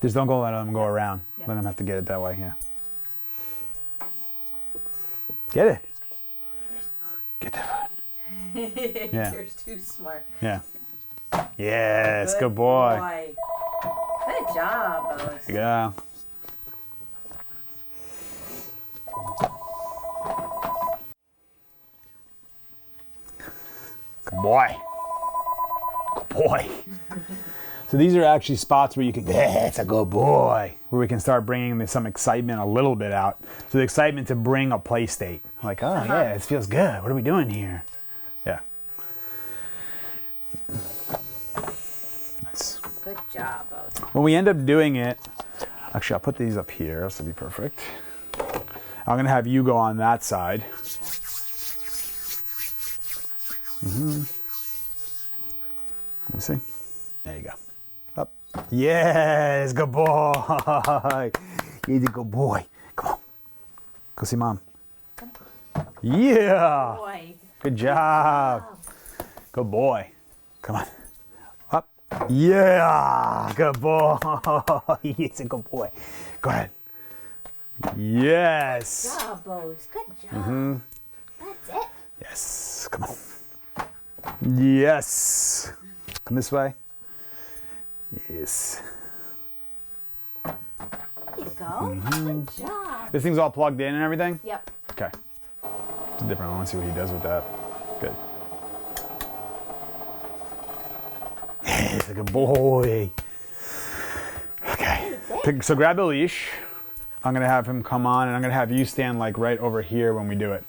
Just don't go let him go around. Yep. Let him have to get it that way, yeah. Get it. Get that. Yeah. You're too smart. Yeah. Yes, good boy. Good job, Bose. There you go. Good boy. Good boy. So these are actually spots where you can, yeah, it's a good boy. Where we can start bringing some excitement a little bit out. So the excitement to bring a play state. Like, oh yeah, it feels good. What are we doing here? Yeah. Nice. Good job, Bose. When we end up doing it, actually I'll put these up here, this will be perfect. I'm gonna have you go on that side. Let me see. There you go. Up. Yes, good boy. He's a good boy. Come on. Go see mom. Yeah. Boy. Good job. Good boy. Come on. Up. Yeah. Good boy. He's a good boy. Go ahead. Yes. Good job, Bose. Good job. That's it. Yes. Come on. Yes. Come this way. Yes. There you go. Good job. This thing's all plugged in and everything? Yep. Okay. It's different. I want to see what he does with that. Good. He's a good boy. Okay. So grab the leash. I'm going to have him come on, and I'm going to have you stand like right over here when we do it.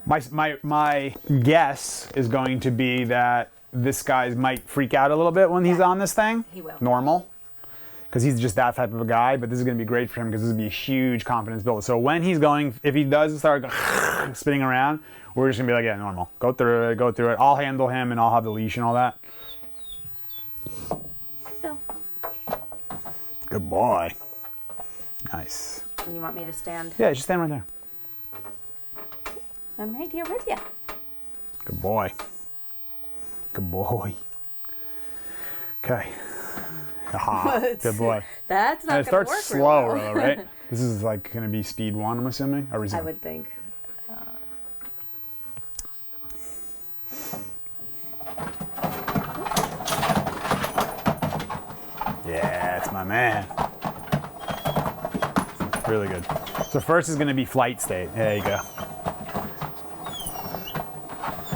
My guess is going to be that this guy might freak out a little bit when he's on this thing. He will. Normal. Because he's just that type of a guy, but this is going to be great for him because this will be a huge confidence builder. So when he's going, if he does start spinning around, we're just going to be like, yeah, normal. Go through it. I'll handle him and I'll have the leash and all that. So, Good boy. Nice. you want me to stand? Yeah, just stand right there. I'm right here with you. Good boy. Good boy. Okay. Aha, good boy. That's not And it going to starts work slow, real well. right? This is like going to be speed 1, I'm assuming? Or is I it? would think. Yeah, it's my man. Really good. So first is going to be flight state. There you go.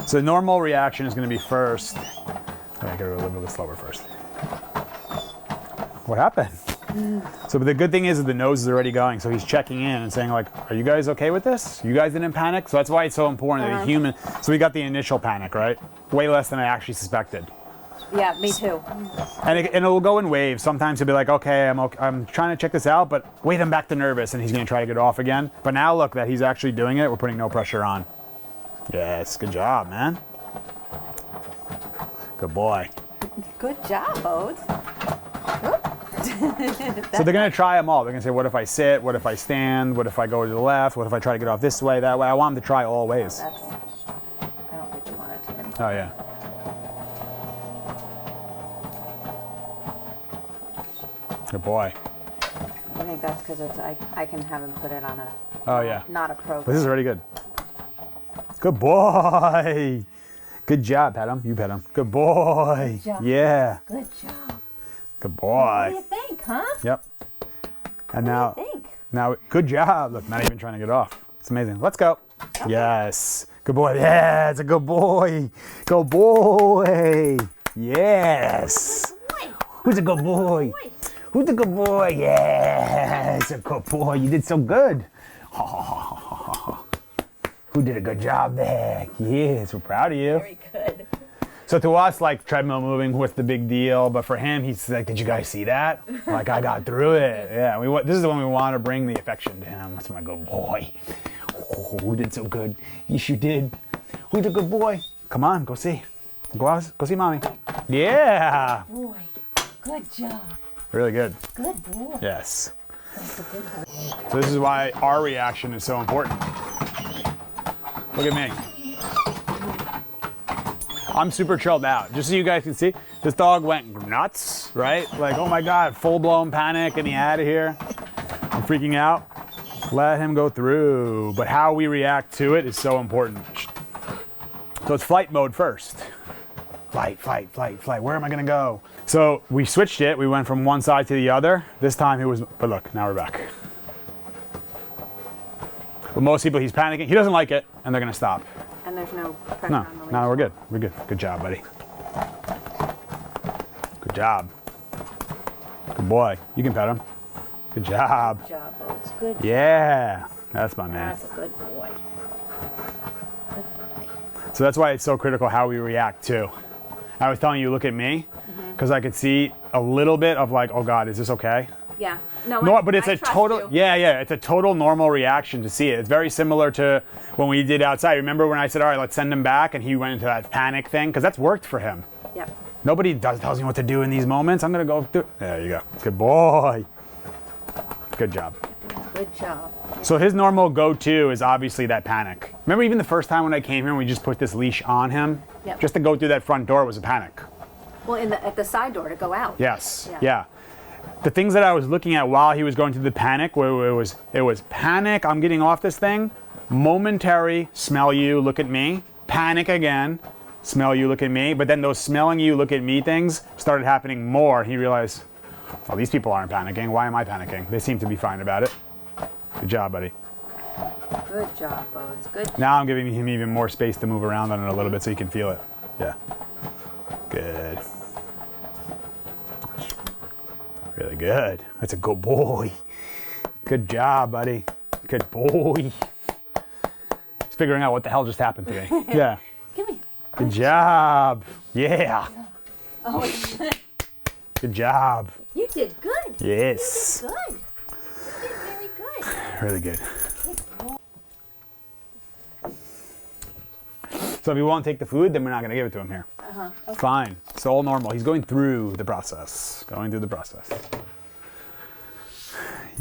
So normal reaction is going to be first. I got to go a little bit slower first. What happened? So the good thing is that the nose is already going, so he's checking in and saying like, are you guys okay with this? You guys didn't panic? So that's why it's so important that a human, so we got the initial panic, right? Way less than I actually suspected. Yeah, me too. And it'll go in waves. Sometimes he'll be like, okay, I'm trying to check this out, but wait, I'm back to nervous, and he's gonna try to get off again. But now look that he's actually doing it, we're putting no pressure on. Yes, good job, man. Good boy. Good job, Bode. So they're gonna try them all. They're gonna say, what if I sit? What if I stand? What if I go to the left? What if I try to get off this way, that way? I want them to try all ways. That's, I don't think you want it to. Oh yeah. Good boy. I think that's because it's I can have him put it on a Oh yeah. not a But program. this is already good. Good boy. Good job, pet him. You pet him. Good boy. Good job. Yeah. Good job. Good What boy. do you think, huh? Yep. And What do you think? now, good job. Look, not even trying to get off. It's amazing. Let's go. Yes. Good boy. Yeah, it's a good boy. Good boy. Yes. Boy. Who's a good boy? Who's a good boy? Yeah, it's a good boy. You did so good. Who did a good job there? Yes, we're proud of you. Very good. So to us, like treadmill moving, what's the big deal? But for him, he's like, did you guys see that? Like, I got through it. Yeah, this is when we want to bring the affection to him. That's my good boy. Oh, who did so good? Yes, you did. Who's a good boy? Come on, go see. Go out, go see mommy. Yeah. Boy. Good job. Really good. Good boy. Yes. That's a good boy. So this is why our reaction is so important. Look at me. I'm super chilled out. Just so you guys can see, this dog went nuts, right? Like, oh my God, full-blown panic, get me out of here. I'm freaking out. Let him go through. But how we react to it is so important. So it's flight mode first. Flight, flight, flight, flight. Where am I gonna go? So we switched it. We went from one side to the other. This time it was, but look, now we're back. But most people, he's panicking. He doesn't like it, and they're gonna stop. And there's no pressure on the leash. No, we're good. We're good. Good job, buddy. Good job. Good boy. You can pet him. Good job. Good job, Boats. Good. Yeah, that's my man. That's a good boy. So that's why it's so critical how we react too. I was telling you, look at me, because I could see a little bit of like, oh God, is this okay? Yeah. No, But it's a total, it's a total normal reaction to see it. It's very similar to when we did outside. Remember when I said, all right, let's send him back, and he went into that panic thing? Because that's worked for him. Yep. Nobody tells me what to do in these moments. I'm going to go through. There you go. Good boy. Good job. Good job. So his normal go-to is obviously that panic. Remember even the first time when I came here and we just put this leash on him? Yep. Just to go through that front door was a panic. Well, at the side door to go out. Yes. Yeah. Yeah. The things that I was looking at while he was going through the panic, where it was panic, I'm getting off this thing, momentary, smell you, look at me, panic again, smell you, look at me, but then those smelling you, look at me things started happening more. He realized, well, these people aren't panicking. Why am I panicking? They seem to be fine about it. Good job, buddy. Good job, Boats. Good. Now I'm giving him even more space to move around on it a little bit so he can feel it. Yeah. Good. Really good. That's a good boy. Good job, buddy. Good boy. He's figuring out what the hell just happened to me. Yeah. Give me. Good job. Yeah. Oh, Good job. you did good. Yes. You did good. You did very good. Really good. So if he won't take the food, then we're not going to give it to him here. Okay. Fine. It's all normal. He's going through the process. Going through the process.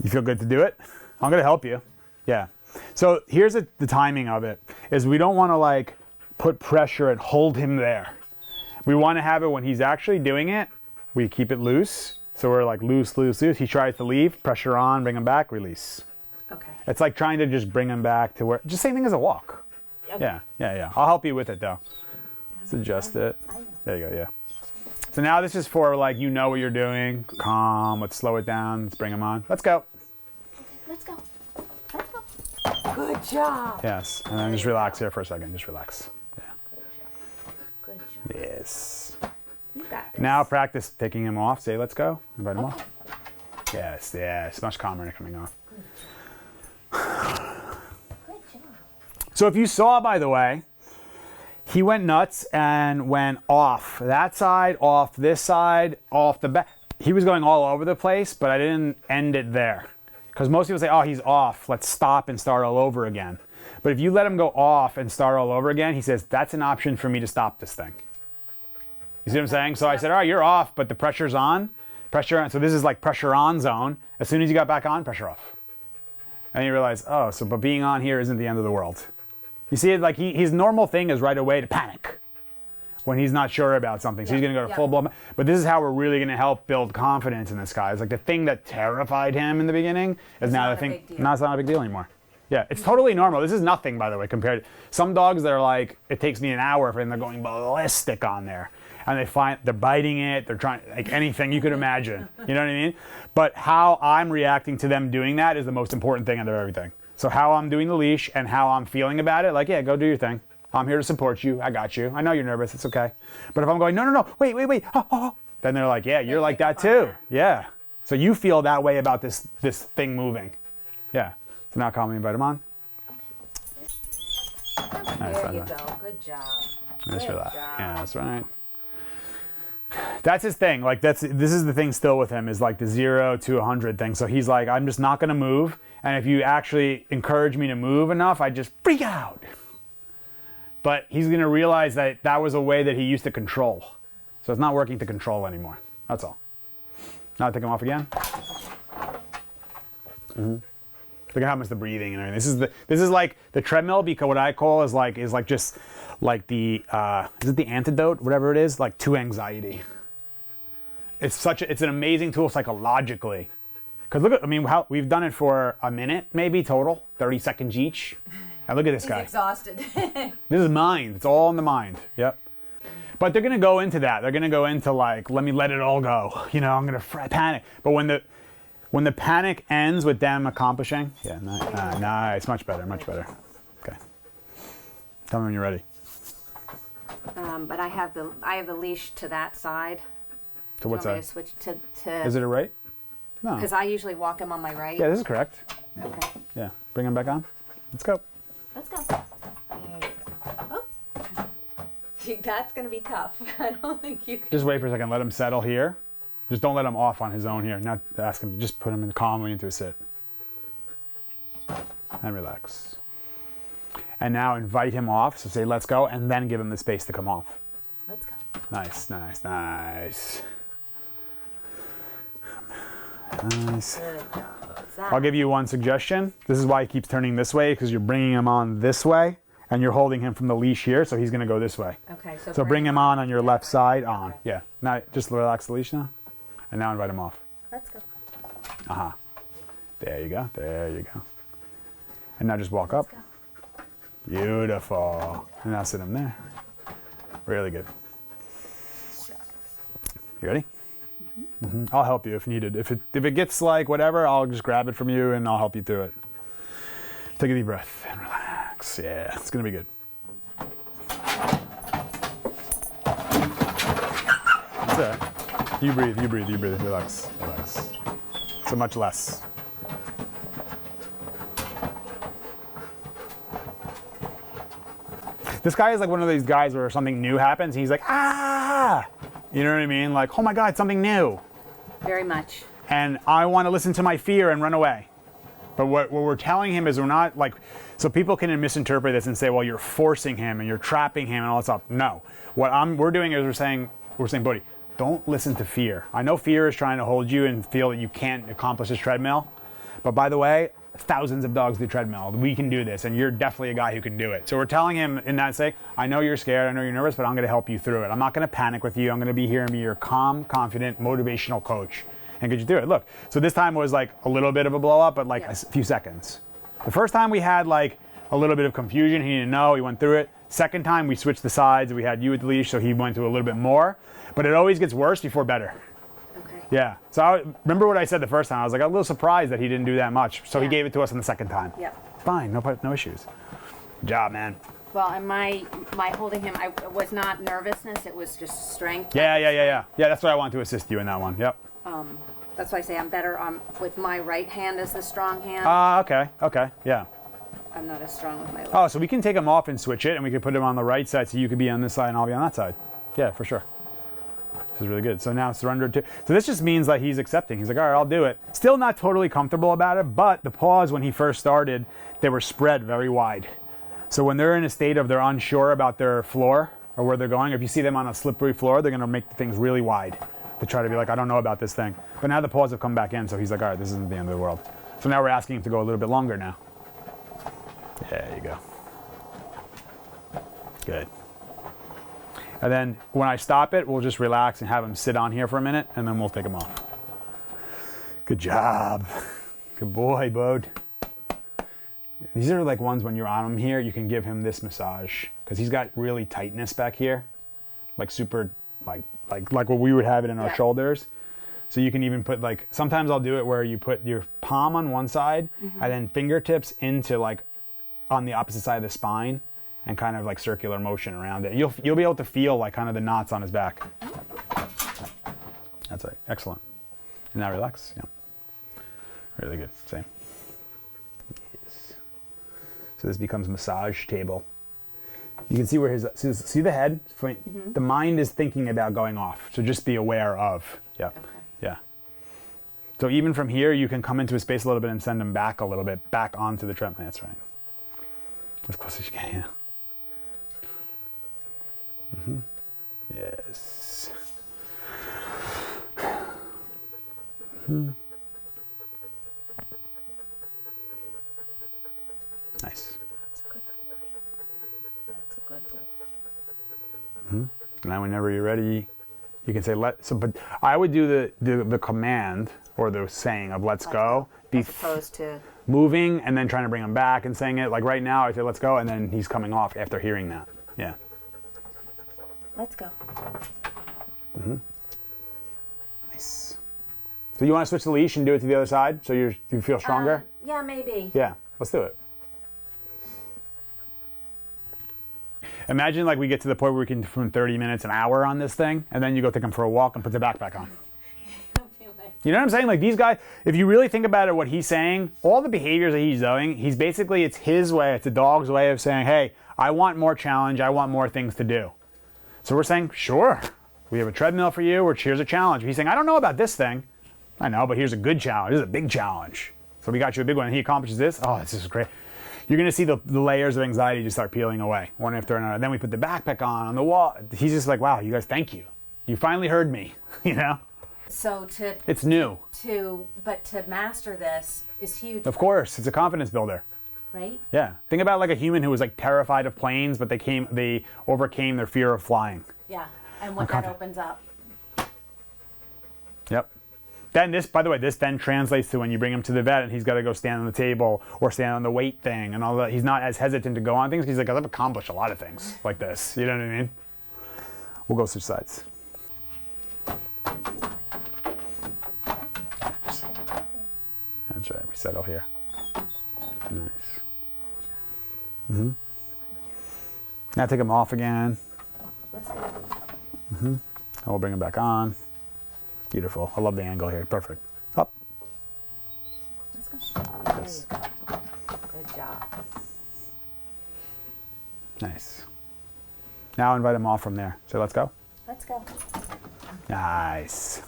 You feel good to do it? I'm going to help you. Yeah. So here's the timing of it, is we don't want to like put pressure and hold him there. We want to have it when he's actually doing it, we keep it loose. So we're like loose, loose, loose. He tries to leave, pressure on, bring him back, release. Okay. It's like trying to just bring him back to where, just same thing as a walk. Okay. Yeah. I'll help you with it though. Let's adjust it. There you go, yeah. So now this is for like, you know what you're doing. Calm, let's slow it down. Let's bring him on. Let's go. Let's go. Let's go. Good job. Yes, and then just relax here for a second. Just relax. Yeah. Good job. Yes. You got this. Now practice taking him off. Say, let's go. Invite him Okay. off. Yes, it's much calmer coming off. Good job. So if you saw, by the way, he went nuts and went off that side, off this side, off the back. He was going all over the place, but I didn't end it there. Because most people say, oh, he's off. Let's stop and start all over again. But if you let him go off and start all over again, he says, that's an option for me to stop this thing. You see what I'm saying? So I said, all right, you're off, but the pressure's on. Pressure on. So this is like pressure on zone. As soon as you got back on, pressure off. And you realize, oh, so but being on here isn't the end of the world. You see it like his normal thing is right away to panic when he's not sure about something. So he's going to go to full blown. But this is how we're really going to help build confidence in this guy. It's like the thing that terrified him in the beginning is now the thing. Now it's not a big deal anymore. Yeah, it's totally normal. This is nothing, by the way, compared to some dogs that are like, it takes me an hour for them, they're going ballistic on there. And they're biting it, they're trying, like anything you could imagine. You know what I mean? But how I'm reacting to them doing that is the most important thing under everything. So how I'm doing the leash and how I'm feeling about it, like, yeah, go do your thing. I'm here to support you. I got you. I know you're nervous. It's okay. But if I'm going, no, wait, then they're like, yeah, you're like that too. Yeah. So you feel that way about this thing moving. Yeah. So now calmly invite him on. There you go. Good job. Just Good relax. job. Yeah, that's right. That's his thing. Like this is the thing still with him is like the 0 to 100 thing. So he's like, I'm just not going to move. And if you actually encourage me to move enough, I just freak out. But he's going to realize that that was a way that he used to control. So it's not working to control anymore. That's all. Now take him off again. Look at how much the breathing and everything. This is like the treadmill, because what I call is like just like the is it the antidote, whatever it is, like to anxiety. It's an amazing tool psychologically. Because look at, I mean, how we've done it for a minute, maybe total, 30 seconds each. And look at this guy. He's exhausted. This is mind. It's all in the mind. Yep. But they're gonna go into that. They're gonna go into like, let it all go. You know, I'm gonna panic. But when the panic ends with them accomplishing, yeah, nice, much better. Okay. Tell me when you're ready. But I have the leash to that side. To what Do you want me side? to switch to? Is it a right? No. Because I usually walk him on my right. Yeah, this is correct. Okay. Yeah, bring him back on. Let's go. Let's go. Oh. That's gonna be tough. I don't think you can. Just wait for a second. Let him settle here. Just don't let him off on his own here. Not ask him. Just put him in calmly into a sit. And relax. And now invite him off. So say, let's go, and then give him the space to come off. Let's go. Nice. Nice. Good job. I'll give you one suggestion. This is why he keeps turning this way, because you're bringing him on this way, and you're holding him from the leash here, so he's going to go this way. Okay. So bring him on your left side. On. Okay. Yeah. Now just relax the leash now, and now invite him off. Let's go. There you go. And now just walk up. Beautiful. And now sit him there. Really good. You ready? Mm-hmm. I'll help you if needed. If it gets like whatever, I'll just grab it from you and I'll help you through it. Take a deep breath and relax. Yeah, it's gonna be good. That's it. You breathe. Relax. So much less. This guy is like one of these guys where something new happens and he's like, ah! You know what I mean? Like, oh my God, something new. Very much. And I want to listen to my fear and run away. But what we're telling him is we're not like, so people can misinterpret this and say, well, you're forcing him and you're trapping him and all that stuff. No. What we're doing is we're saying, buddy, don't listen to fear. I know fear is trying to hold you and feel that you can't accomplish this treadmill. But by the way, thousands of dogs do treadmill. We can do this, and you're definitely a guy who can do it. So we're telling him in that say, I know you're scared, I know you're nervous, but I'm gonna help you through it. I'm not gonna panic with you. I'm gonna be here and be your calm, confident, motivational coach and get you through it. Look, so this time was like a little bit of a blow up, but like a few seconds. The first time we had like a little bit of confusion. He didn't know, he went through it. Second time we switched the sides. We had you with the leash, so he went through a little bit more, but it always gets worse before better. Yeah. So remember what I said the first time. I was like a little surprised that he didn't do that much. So he gave it to us on the second time. Yep. Fine. No issues. Good job, man. Well, and my holding him, I was not nervousness. It was just strength. Yeah. Yeah, that's what I want to assist you in that one. Yep. That's why I say I'm better with my right hand as the strong hand. Okay. Yeah. I'm not as strong with my left. Oh, so we can take him off and switch it, and we can put him on the right side so you could be on this side and I'll be on that side. Yeah, for sure. This is really good. So now surrender to. So this just means that he's accepting. He's like, all right, I'll do it. Still not totally comfortable about it, but the paws when he first started, they were spread very wide. So when they're in a state of they're unsure about their floor or where they're going, if you see them on a slippery floor, they're going to make things really wide to try to be like, I don't know about this thing. But now the paws have come back in, so he's like, all right, this isn't the end of the world. So now we're asking him to go a little bit longer now. There you go. Good. And then when I stop it, we'll just relax and have him sit on here for a minute, and then we'll take him off. Good job. Good boy, bud. These are like ones when you're on him here, you can give him this massage because he's got really tightness back here, like super, like what we would have it in our shoulders. So you can even put like, sometimes I'll do it where you put your palm on one side and then fingertips into like on the opposite side of the spine. And kind of like circular motion around it. You'll be able to feel like kind of the knots on his back. That's right. Excellent. And now relax. Yeah. Really good. Same. Yes. So this becomes massage table. You can see where see the head? The mind is thinking about going off. So just be aware of. Yeah. Okay. Yeah. So even from here, you can come into a space a little bit and send him back a little bit, back onto the treadmill. That's right. As close as you can, yeah. Yes. then whenever you're ready, you can say let. So, but I would do the command or the saying of let's go. As opposed to moving and then trying to bring him back and saying it. Like right now, I say let's go, and then he's coming off after hearing that. Yeah. let's go. Nice. So you want to switch the leash and do it to the other side so you feel stronger? Yeah, maybe. Yeah, let's do it. Imagine like we get to the point where we can from 30 minutes, an hour on this thing, and then you go take him for a walk and put the backpack on. You know what I'm saying? Like these guys, if you really think about it, what he's saying, all the behaviors that he's doing, he's basically, it's his way, it's the dog's way of saying, hey, I want more challenge, I want more things to do. So we're saying, sure, we have a treadmill for you, or here's a challenge. He's saying, I don't know about this thing. I know, but here's a good challenge. This is a big challenge. So we got you a big one, and he accomplishes this. Oh, this is great. You're going to see the layers of anxiety just start peeling away, one after another. Then we put the backpack on the wall. He's just like, wow, you guys, thank you. You finally heard me, you know? So it's new. But to master this is huge. Of course, it's a confidence builder. Right? Yeah. Think about like a human who was like terrified of planes, but they overcame their fear of flying. Yeah, and what that opens up. Yep. Then this, by the way, this then translates to when you bring him to the vet and he's got to go stand on the table or stand on the weight thing and all that. He's not as hesitant to go on things because he's like, I've accomplished a lot of things like this. You know what I mean? We'll go switch sides. That's right. We settle here. Nice. Now take him off again. And we'll bring him back on. Beautiful. I love the angle here. Perfect. Up. Let's go. Yes. Good job. Nice. Now invite him off from there. So let's go. Let's go. Nice.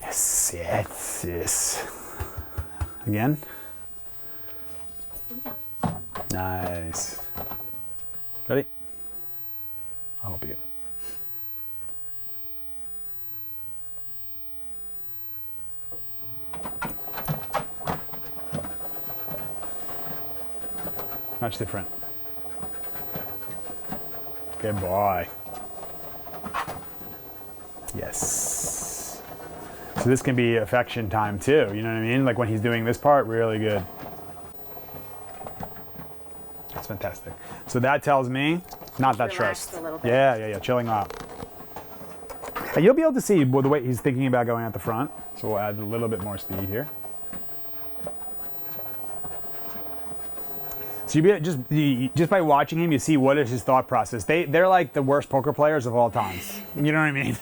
Yes, yes, yes. Again. Nice. Ready? I'll help you. Much different. Good boy. Yes. So this can be affection time too, you know what I mean? Like when he's doing this part, really good. That's fantastic. So that tells me not that stressed. A little bit. Yeah, chilling out. And you'll be able to see the way he's thinking about going at the front. So we'll add a little bit more speed here. So just by watching him, you see what is his thought process. They're like the worst poker players of all times. You know what I mean?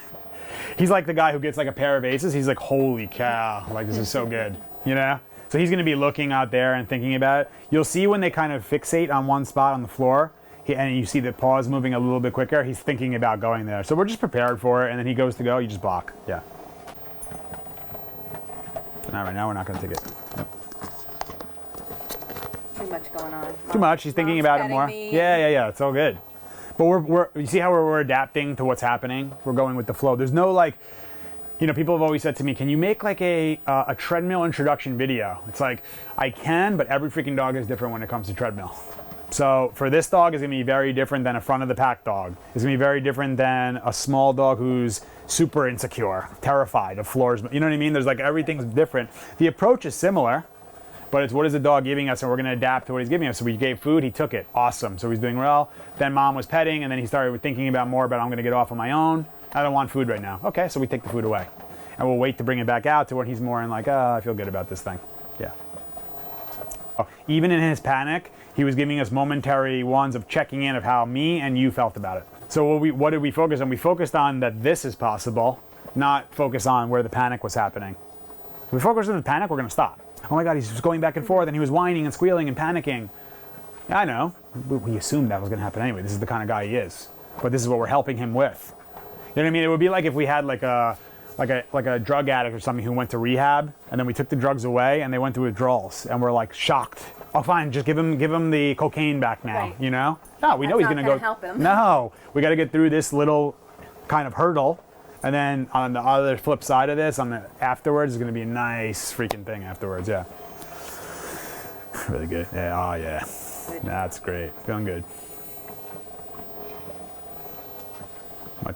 He's like the guy who gets like a pair of aces. He's like, holy cow, like this is so good, you know? So he's going to be looking out there and thinking about it. You'll see when they kind of fixate on one spot on the floor, and you see the paws moving a little bit quicker, he's thinking about going there. So we're just prepared for it, and then he goes to go, you just block. Yeah. All right, now we're not going to take it. Yep. Too much going on. Too much. He's thinking about it more. Yeah. It's all good. But you see how we're adapting to what's happening? We're going with the flow. There's no like, you know, people have always said to me, can you make like a treadmill introduction video? It's like, I can, but every freaking dog is different when it comes to treadmill. So for this dog, it's going to be very different than a front of the pack dog. It's going to be very different than a small dog who's super insecure, terrified of floors. You know what I mean? There's like, everything's different. The approach is similar. But it's what is the dog giving us, and we're going to adapt to what he's giving us. So we gave food, he took it. Awesome. So he's doing well. Then mom was petting, and then he started thinking about more about, I'm going to get off on my own. I don't want food right now. Okay, so we take the food away. And we'll wait to bring it back out to when he's more in like, I feel good about this thing. Yeah. Oh, even in his panic, he was giving us momentary ones of checking in of how me and you felt about it. So what did we focus on? We focused on that this is possible, not focus on where the panic was happening. If we focus on the panic, we're going to stop. Oh my God, he's just going back and forth, and he was whining and squealing and panicking. Yeah, I know. We assumed that was going to happen anyway. This is the kind of guy he is. But this is what we're helping him with. You know what I mean? It would be like if we had like a drug addict or something who went to rehab, and then we took the drugs away, and they went through withdrawals, and we're like shocked. Oh, fine, just give him the cocaine back now. Right. You know? No, we know he's going to go. Help him. No, we got to get through this little kind of hurdle. And then on the other flip side of this, afterwards, is going to be a nice freaking thing afterwards, yeah. Really good. Yeah, oh yeah. That's great. Feeling good.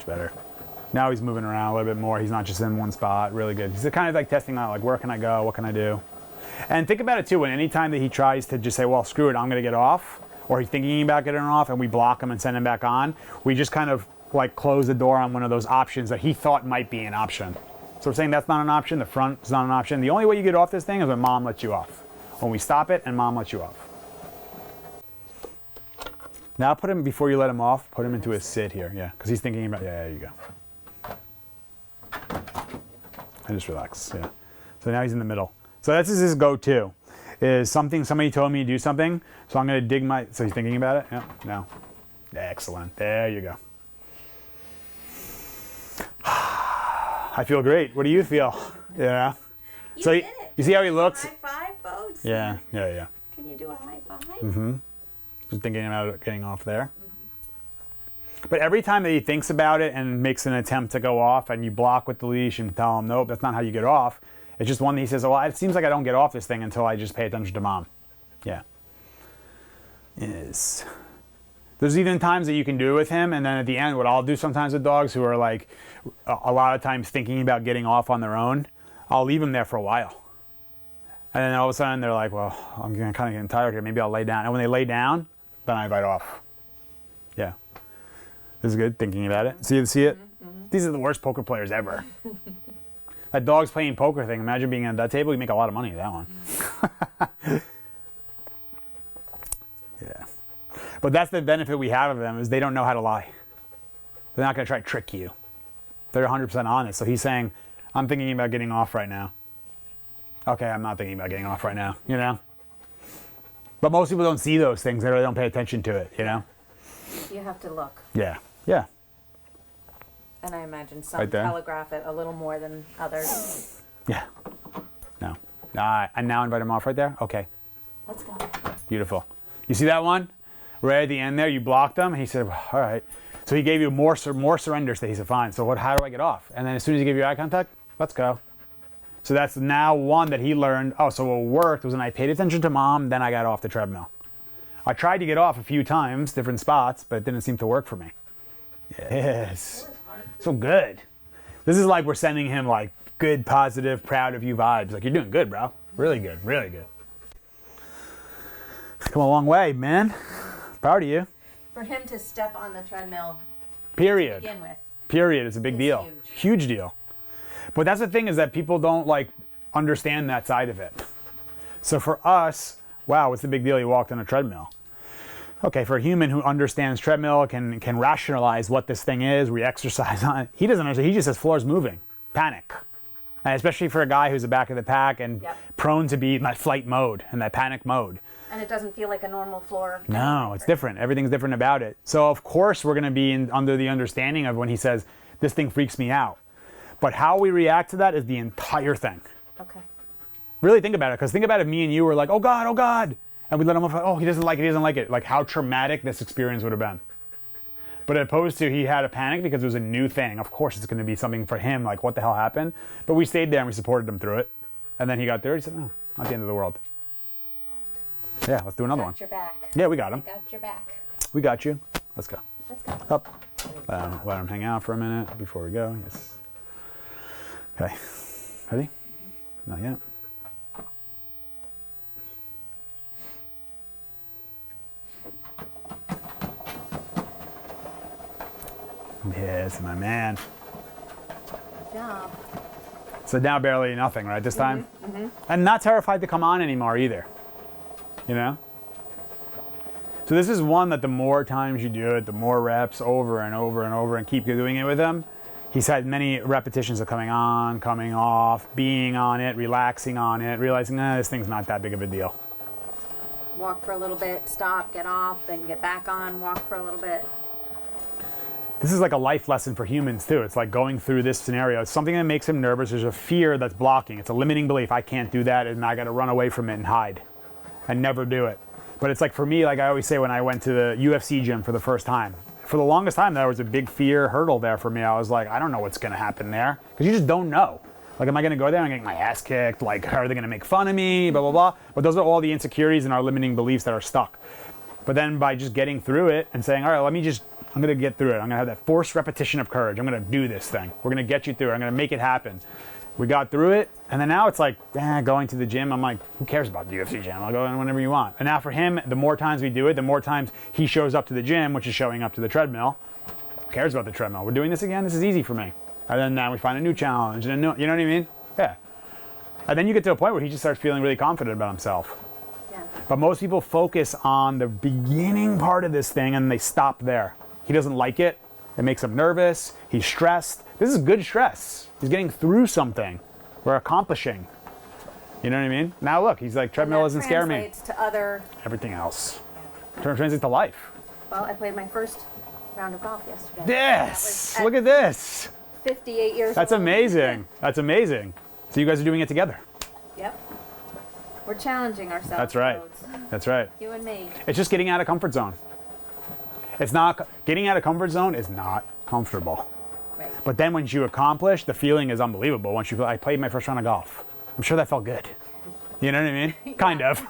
much better. Now he's moving around a little bit more. He's not just in one spot. Really good. He's kind of like testing out, like, where can I go? What can I do? And think about it too, when any time that he tries to just say, well, screw it, I'm going to get off, or he's thinking about getting off and we block him and send him back on, we just kind of like close the door on one of those options that he thought might be an option. So we're saying that's not an option, the front is not an option. The only way you get off this thing is when mom lets you off. When we stop it and mom lets you off. Now put him, before you let him off, put him into a sit here, yeah, because he's thinking about, yeah, there you go. And just relax, yeah. So now he's in the middle. So that's his go-to, is somebody told me to do something, so I'm gonna dig my, so he's thinking about it, yeah, no. Excellent, there you go. I feel great, what do you feel? Yeah. You So did it. you see how he looks? High five, Boats. Yeah, yeah, yeah. Can you do a high five? Mm-hmm. Just thinking about getting off there. But every time that he thinks about it and makes an attempt to go off and you block with the leash and tell him, nope, that's not how you get off. It's just one that he says, well, it seems like I don't get off this thing until I just pay attention to mom. Yeah. Yes. There's even times that you can do it with him, and then at the end, what I'll do sometimes with dogs who are like a lot of times thinking about getting off on their own, I'll leave them there for a while. And then all of a sudden they're like, well, I'm kind of getting tired here, maybe I'll lay down. And when they lay down, then I bite off. Yeah. This is good, thinking about it. See it? Mm-hmm. These are the worst poker players ever. That dog's playing poker thing, imagine being at that table, you make a lot of money with that one. Yeah. But that's the benefit we have of them, is they don't know how to lie. They're not going to try to trick you. They're 100% honest. So he's saying, I'm thinking about getting off right now. Okay, I'm not thinking about getting off right now, you know? But most people don't see those things. They really don't pay attention to it, you know? You have to look. Yeah, yeah. And I imagine some Right there. telegraph it a little more than others. Yeah. No. And now invite him off right there? Okay. Let's go. Beautiful. You see that one? Right at the end there, you blocked him. He said, well, all right. So he gave you more surrender state. He said, fine. So how do I get off? And then as soon as he gave you eye contact, let's go. So that's now one that he learned. Oh, so what worked was when I paid attention to mom, then I got off the treadmill. I tried to get off a few times, different spots, but it didn't seem to work for me. Yes. So good. This is like we're sending him like good, positive, proud of you vibes. Like, you're doing good, bro. Really good, really good. Come a long way, man. Proud of you. For him to step on the treadmill Period. to begin with. Period. It's a big It's deal. Huge deal. But that's the thing, is that people don't like understand that side of it. So for us, wow, what's the big deal? You walked on a treadmill. Okay, for a human who understands treadmill, can rationalize what this thing is, we exercise on it. He doesn't understand. He just says floor's moving. Panic. And especially for a guy who's the back of the pack and prone to be in that flight mode, in that panic mode. And it doesn't feel like a normal floor. No, it's different. Everything's different about it. So of course we're going to be under the understanding of when he says, this thing freaks me out. But how we react to that is the entire thing. Okay. Really think about it, because think about if me and you were like, oh God, oh God. And we let him off, oh, he doesn't like it, he doesn't like it. Like how traumatic this experience would have been. But opposed to he had a panic because it was a new thing. Of course it's going to be something for him, like what the hell happened? But we stayed there and we supported him through it. And then he got there, he said, no, not the end of the world. Yeah, let's do another one. Got your back. Yeah, we got him. I got your back. We got you. Let's go. Let's go. Up. Let him hang out for a minute before we go. Yes. Okay. Ready? Not yet. Yes, my man. Good job. So now barely nothing, right, this time? Mm-hmm. And not terrified to come on anymore either. You know? So this is one that the more times you do it, the more reps over and over and over and keep doing it with him. He's had many repetitions of coming on, coming off, being on it, relaxing on it, realizing, this thing's not that big of a deal. Walk for a little bit, stop, get off, then get back on, walk for a little bit. This is like a life lesson for humans too. It's like going through this scenario. It's something that makes him nervous. There's a fear that's blocking. It's a limiting belief. I can't do that, and I got to run away from it and hide and never do it. But it's like for me, like I always say when I went to the UFC gym for the first time, for the longest time, there was a big fear hurdle there for me. I was like, I don't know what's going to happen there, because you just don't know. Like, am I going to go there and get my ass kicked? Like, are they going to make fun of me? Blah, blah, blah. But those are all the insecurities and our limiting beliefs that are stuck. But then by just getting through it and saying, all right, let me just I'm going to get through it. I'm going to have that forced repetition of courage. I'm going to do this thing. We're going to get you through it. I'm going to make it happen. We got through it, and then now it's like, going to the gym. I'm like, who cares about the UFC gym? I'll go in whenever you want. And now for him, the more times we do it, the more times he shows up to the gym, which is showing up to the treadmill. Who cares about the treadmill? We're doing this again. This is easy for me. And then now we find a new challenge, and you know what I mean? Yeah. And then you get to a point where he just starts feeling really confident about himself. Yeah. But most people focus on the beginning part of this thing, and they stop there. He doesn't like it. It makes him nervous. He's stressed. This is good stress. He's getting through something. We're accomplishing. You know what I mean? Now look, he's like, treadmill doesn't scare me. Translates to other. Everything else. Translates to life. Well, I played my first round of golf yesterday. Yes! Look at this. 58 years That's old. amazing. That's amazing. So you guys are doing it together. Yep. We're challenging ourselves. That's right. Rhodes. That's right. You and me. It's just getting out of comfort zone. It's not, getting out of comfort zone is not comfortable. Right. But then once you accomplish, the feeling is unbelievable. Once I played my first round of golf. I'm sure that felt good. You know what I mean? Kind of.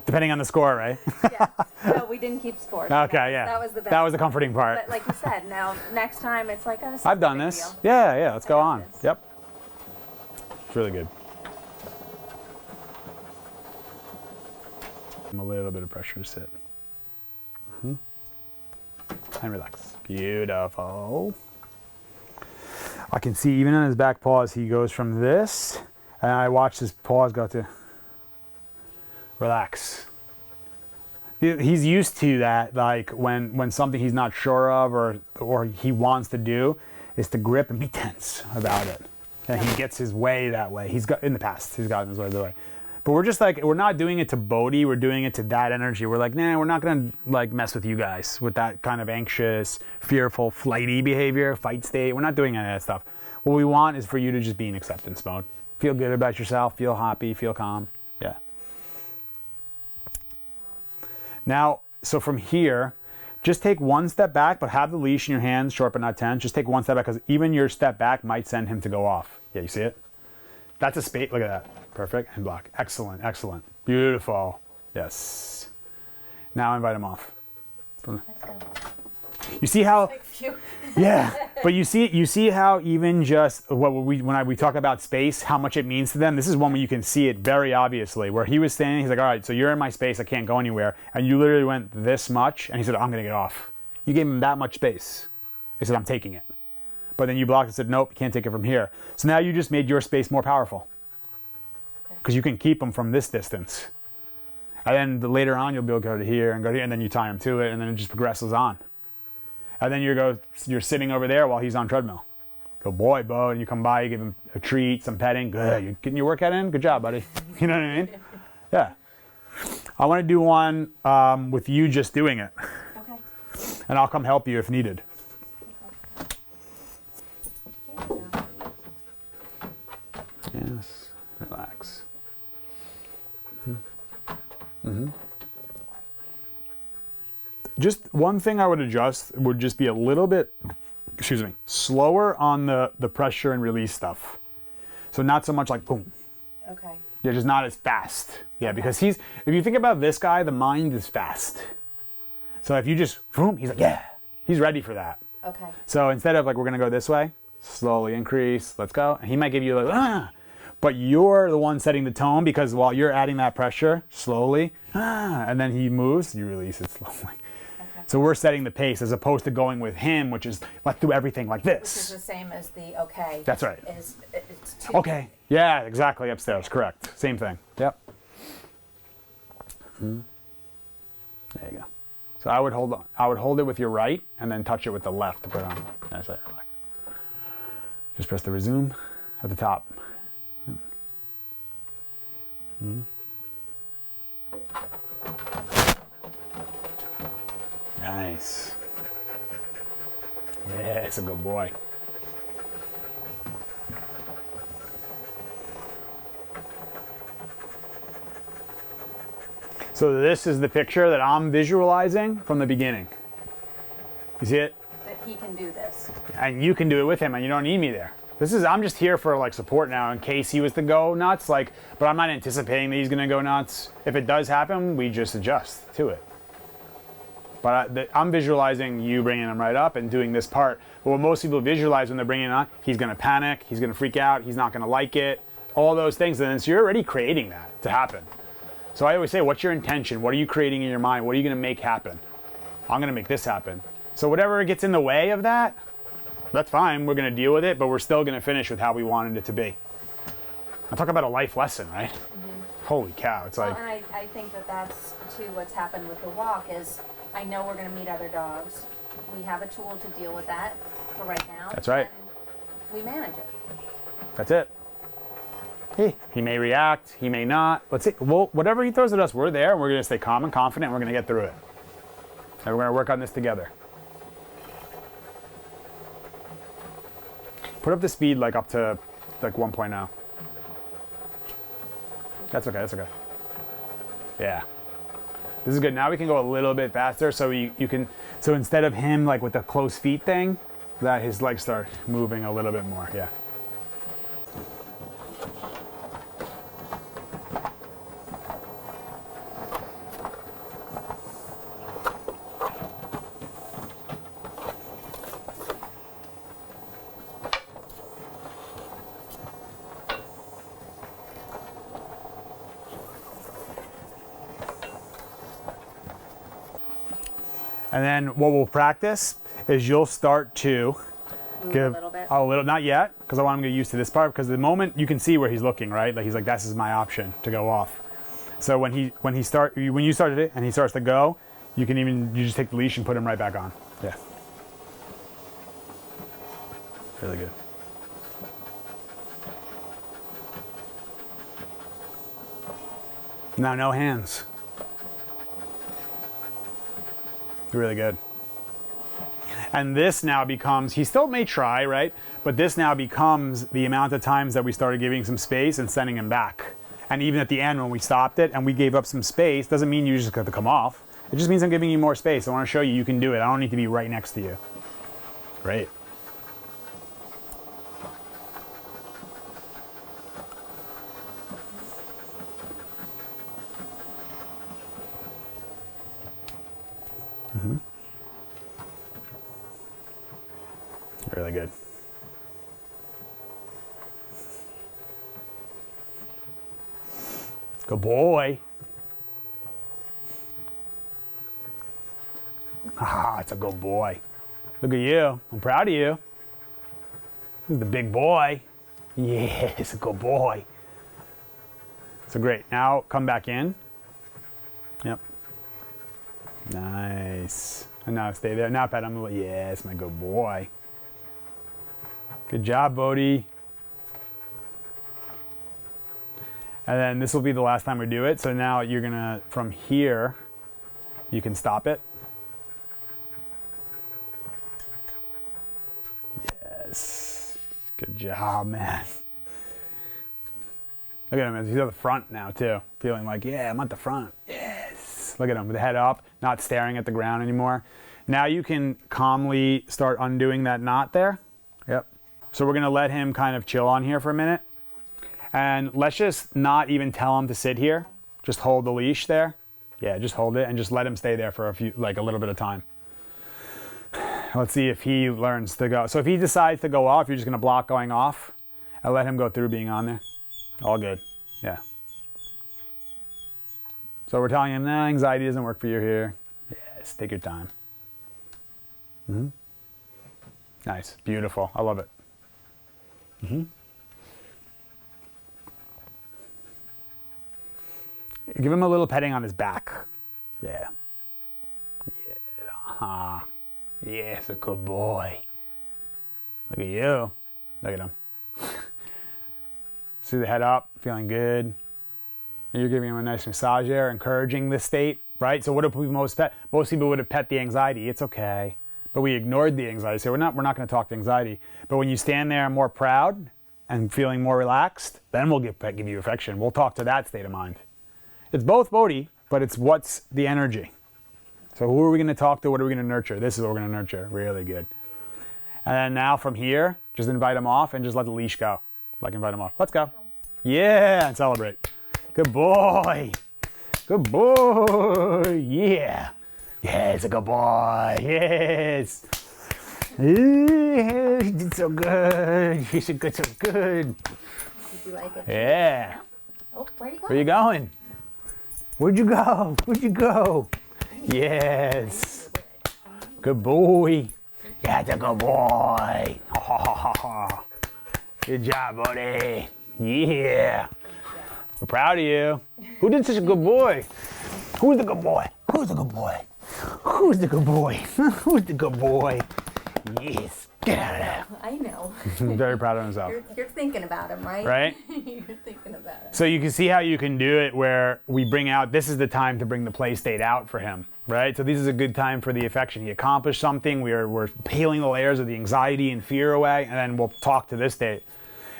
Depending on the score, right? Yeah. No, we didn't keep score. Okay, yeah. That was the best. That was the comforting part. But like you said, now next time it's like, oh, this is I've no done big this. deal. Yeah, let's go I got on. this. Yep. It's really good. A little bit of pressure to sit. And relax. Beautiful. I can see even on his back paws, he goes from this, and I watch his paws go to relax. He's used to that, like when something he's not sure of or he wants to do is to grip and be tense about it. And he gets his way that way. He's got in the past, he's gotten his way the way. But we're just like, we're not doing it to Bodhi, we're doing it to that energy. We're like, nah, we're not gonna like mess with you guys with that kind of anxious, fearful, flighty behavior, fight state. We're not doing any of that stuff. What we want is for you to just be in acceptance mode. Feel good about yourself, feel happy, feel calm. Yeah. Now, so from here, just take one step back, but have the leash in your hands, short but not tense. Just take one step back, because even your step back might send him to go off. Yeah, you see it? That's a space, look at that. Perfect, and block. Excellent, excellent. Beautiful. Yes. Now invite him off. Let's go. You see how, Like, phew. yeah, but you see how even just when we talk about space, how much it means to them. This is one where you can see it very obviously. Where he was standing, he's like, all right, so you're in my space, I can't go anywhere, and you literally went this much, and he said, I'm gonna get off. You gave him that much space. He said, I'm taking it. But then you blocked and said, nope, you can't take it from here. So now you just made your space more powerful, because you can keep him from this distance. And then later on, you'll be able to go to here and go to here, and then you tie him to it, and then it just progresses on. And then you're sitting over there while he's on treadmill. Go, boy, Bo, and you come by, you give him a treat, some petting. Good, you getting your workout in? Good job, buddy. You know what I mean? Yeah. I want to do one with you just doing it. Okay. And I'll come help you if needed. There you go. Yes, relax. Mm-hmm. Just one thing I would adjust would just be a little bit, slower on the pressure and release stuff. So not so much like boom. Okay. Yeah, just not as fast. Yeah, because if you think about this guy, the mind is fast. So if you just boom, he's like, yeah, he's ready for that. Okay. So instead of like, we're gonna go this way, slowly increase, let's go. And he might give you like, but you're the one setting the tone, because while you're adding that pressure, slowly, and then he moves, you release it slowly. So we're setting the pace as opposed to going with him, which is let's do everything like Which is this. the same as the okay. That's right. It's two. Okay. Yeah, exactly. Upstairs. Correct. Same thing. Yep. There you go. So I would hold it with your right and then touch it with the left to put it on. That's it. Just press the resume at the top. Nice. Yeah, it's a good boy. So this is the picture that I'm visualizing from the beginning. You see it? That he can do this. And you can do it with him, and you don't need me there. I'm just here for like support now in case he was to go nuts, but I'm not anticipating that he's gonna go nuts. If it does happen, we just adjust to it. But I'm visualizing you bringing him right up and doing this part. But what most people visualize when they're bringing it on, he's going to panic, he's going to freak out, he's not going to like it, all those things. And then so you're already creating that to happen. So I always say, what's your intention? What are you creating in your mind? What are you going to make happen? I'm going to make this happen. So whatever gets in the way of that, that's fine. We're going to deal with it, but we're still going to finish with how we wanted it to be. I'm talking about a life lesson, right? Mm-hmm. Holy cow. It's like... And I think that that's, too, what's happened with the walk is I know we're going to meet other dogs. We have a tool to deal with that for right now. That's right. And we manage it. That's it. He may react, he may not. Let's see. Well, whatever he throws at us, we're there, and we're going to stay calm and confident, and we're going to get through it. And we're going to work on this together. Put up the speed like up to like 1.0. That's okay, that's okay. Yeah. This is good. Now we can go a little bit faster so you can, so instead of him like with the close feet thing, that his legs start moving a little bit more, yeah. And then what we'll practice is you'll start to give a little, not yet, because I want him to get used to this part, because the moment you can see where he's looking, right? Like he's like, this is my option to go off. So when you started it and he starts to go, you just take the leash and put him right back on. Yeah. Really good. Now no hands. Really good. And this now becomes, he still may try, right? But this now becomes the amount of times that we started giving some space and sending him back. And even at the end when we stopped it and we gave up some space, doesn't mean you just got to come off. It just means I'm giving you more space. I want to show you can do it. I don't need to be right next to you. Great. Mm-hmm. Really good. Good boy. Ah, it's a good boy. Look at you. I'm proud of you. This is the big boy. Yeah, it's a good boy. So great. Now come back in. Yep. Nice. And now stay there. Now pat him. Yes, my good boy. Good job, Bodhi. And then this will be the last time we do it. So now you're gonna, from here, you can stop it. Yes. Good job, man. Look at him. He's at the front now too. Feeling like, yeah, I'm at the front. Yes. Look at him with the head up, not staring at the ground anymore. Now you can calmly start undoing that knot there. Yep. So we're gonna let him kind of chill on here for a minute. And let's just not even tell him to sit here. Just hold the leash there. Yeah, just hold it and just let him stay there for a little bit of time. Let's see if he learns to go. So if he decides to go off, you're just gonna block going off and let him go through being on there. All good, yeah. So we're telling him, no, anxiety doesn't work for you here. Yes, take your time. Mm-hmm. Nice, beautiful, I love it. Mm-hmm. Give him a little petting on his back. Yeah. Yeah. Uh-huh. Yeah, it's a good boy. Look at you. Look at him. See the head up, feeling good. And you're giving him a nice massage there, encouraging this state, right? So what do people most pet? Most people would have pet the anxiety. It's okay. But we ignored the anxiety. So we're not going to talk to anxiety. But when you stand there more proud and feeling more relaxed, then we'll give you affection. We'll talk to that state of mind. It's both Bodhi, but it's what's the energy. So who are we going to talk to? What are we going to nurture? This is what we're going to nurture. Really good. And then now from here, just invite him off and just let the leash go. Like invite him off. Let's go. Yeah, and celebrate. Good boy. Good boy. Yeah. Yes, a good boy. Yes. You did so good. You did good, so good. Did you like it? Yeah. Oh, where are you Where going? you going? Where'd you go? Where'd you go? Yes. Good boy. That's a good boy. Good job, buddy. Yeah. We're proud of you. Who did such a good boy? Who's the good boy? Who's the good boy? Who's the good boy? Who's the good boy? Yes. Get out of there. I know. I'm very proud of himself. You're thinking about him, right? Right? You're thinking about it. So you can see how you can do it where we bring out, this is the time to bring the play state out for him, right? So this is a good time for the affection. He accomplished something. We're peeling the layers of the anxiety and fear away, and then we'll talk to this state.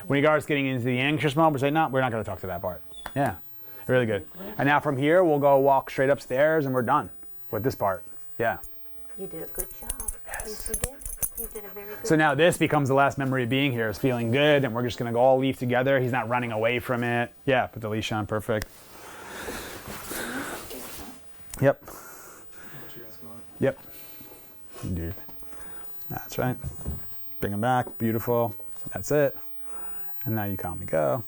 When he starts getting into the anxious mode, we say, no, we're not going to talk to that part. Yeah, really good. And now from here, we'll go walk straight upstairs, and we're done with this part. Yeah. You did a good job. Yes, you did. You did a very good So now this becomes the last memory of being here, is feeling good, and we're just going to go all leave together. He's not running away from it. Yeah, put the leash on, perfect. Yep. Yep. Dude. That's right. Bring him back, beautiful. That's it. And now you calmly go.